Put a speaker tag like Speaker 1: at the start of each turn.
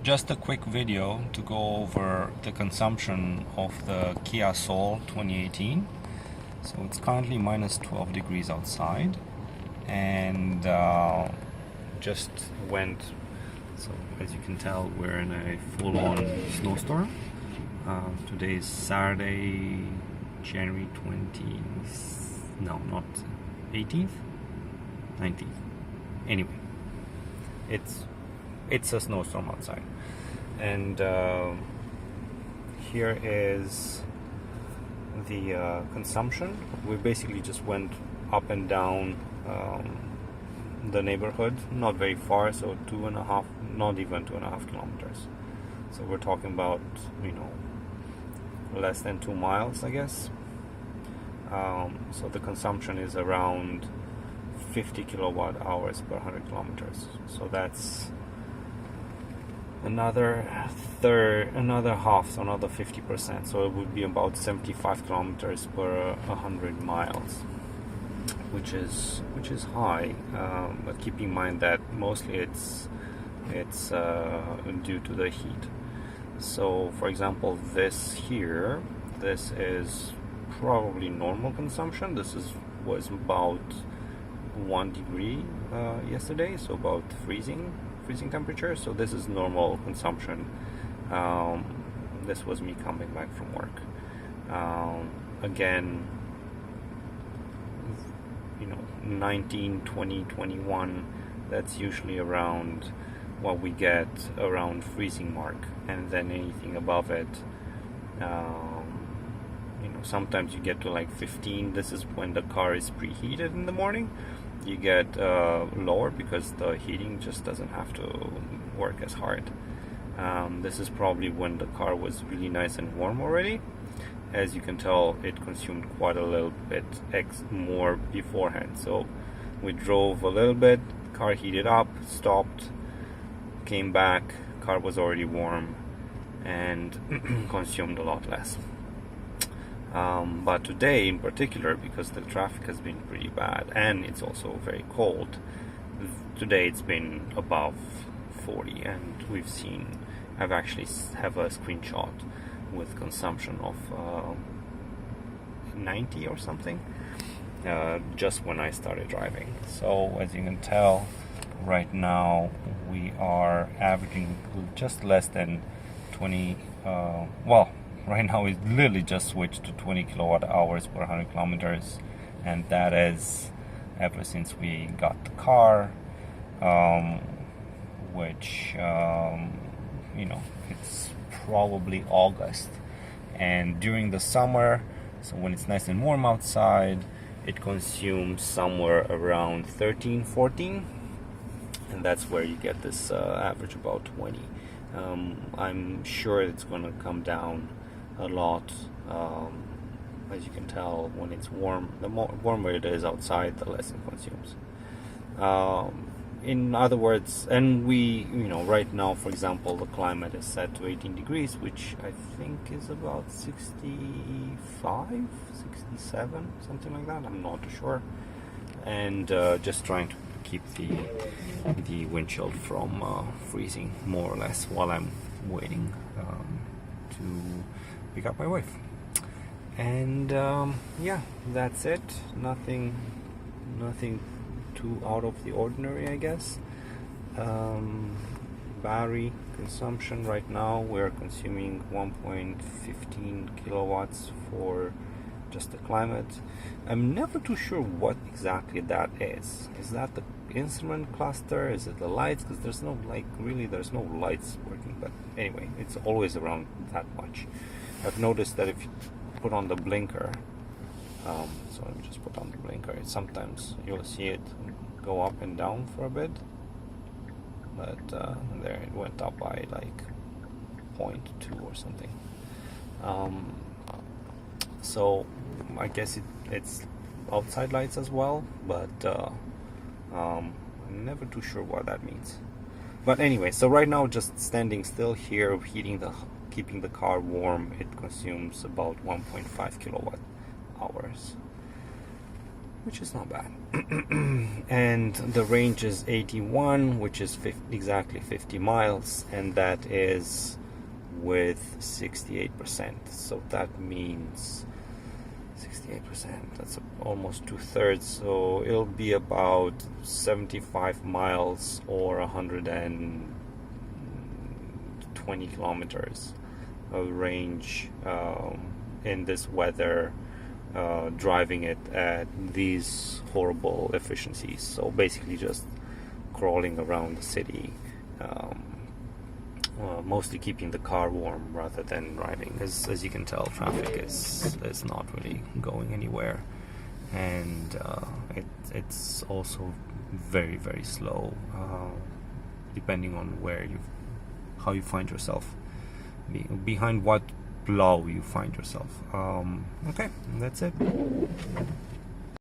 Speaker 1: Just a quick video to go over the consumption of the Kia Soul 2018. So it's currently minus 12 degrees outside, and just went, so as you can tell, we're in a full-on snowstorm. Today is Saturday, January 20th, no, not 18th, 19th. Anyway, it's a snowstorm outside, and here is the consumption. We basically just went up and down the neighborhood, not very far, so 2.5, not even 2.5 kilometers. So we're talking about, less than 2 miles, I guess. So the consumption is around 50 kilowatt hours per 100 kilometers. So that's another half, so another 50%. So it would be about 75 kilometers per 100 miles, which is high. But keep in mind that mostly it's due to the heat. So, for example, this is probably normal consumption. Was about 1 degree yesterday, so about freezing temperature. So this is normal consumption. This was me coming back from work. Again, 19, 20, 21, that's usually around what we get around freezing mark, and then anything above it, sometimes you get to like 15. This is when the car is preheated in the morning. You get lower because the heating just doesn't have to work as hard. This is probably when the car was really nice and warm already. As you can tell, it consumed quite a little bit more beforehand. So we drove a little bit, car heated up, stopped, came back, car was already warm, and consumed a lot less. But today in particular, because the traffic has been pretty bad and it's also very cold, today it's been above 40, and I've actually have a screenshot with consumption of 90 or something, just when I started driving. So as you can tell, right now we are averaging just less than 20, right now we literally just switched to 20 kilowatt hours per 100 kilometers, and that is ever since we got the car, which it's probably August. And during the summer, so when it's nice and warm outside, it consumes somewhere around 13, 14, and that's where you get this average about 20. I'm sure it's going to come down a lot. As you can tell, when it's warm, the more warmer it is outside, the less it consumes. In other words, and we, right now, for example, the climate is set to 18 degrees, which I think is about 65, 67, something like that. I'm not too sure. And just trying to keep the windshield from freezing, more or less, while I'm waiting to pick up my wife. And yeah, that's it. Nothing too out of the ordinary, I guess. Battery consumption right now, we're consuming 1.15 kilowatts for just the climate. I'm never too sure what exactly that is. Is that the instrument cluster? Is it the lights? Because there's no lights working, but anyway, it's always around that much. I've noticed that if you put on the blinker, so let me just put on the blinker, sometimes you'll see it go up and down for a bit, but there it went up by like 0.2 or something. So I guess it's outside lights as well, but I'm never too sure what that means. But anyway, so right now, just standing still here, keeping the car warm, it consumes about 1.5 kilowatt hours. which is not bad. And the range is 81, which is exactly 50 miles, and that is with 68%. So that means 68%, that's almost 2/3, so it'll be about 75 miles or 120 kilometers of range in this weather, driving it at these horrible efficiencies. So basically just crawling around the city, mostly keeping the car warm rather than driving. As you can tell, traffic is not really going anywhere, and it's also very, very slow, depending on how you find yourself, behind what blow you find yourself. Okay, that's it.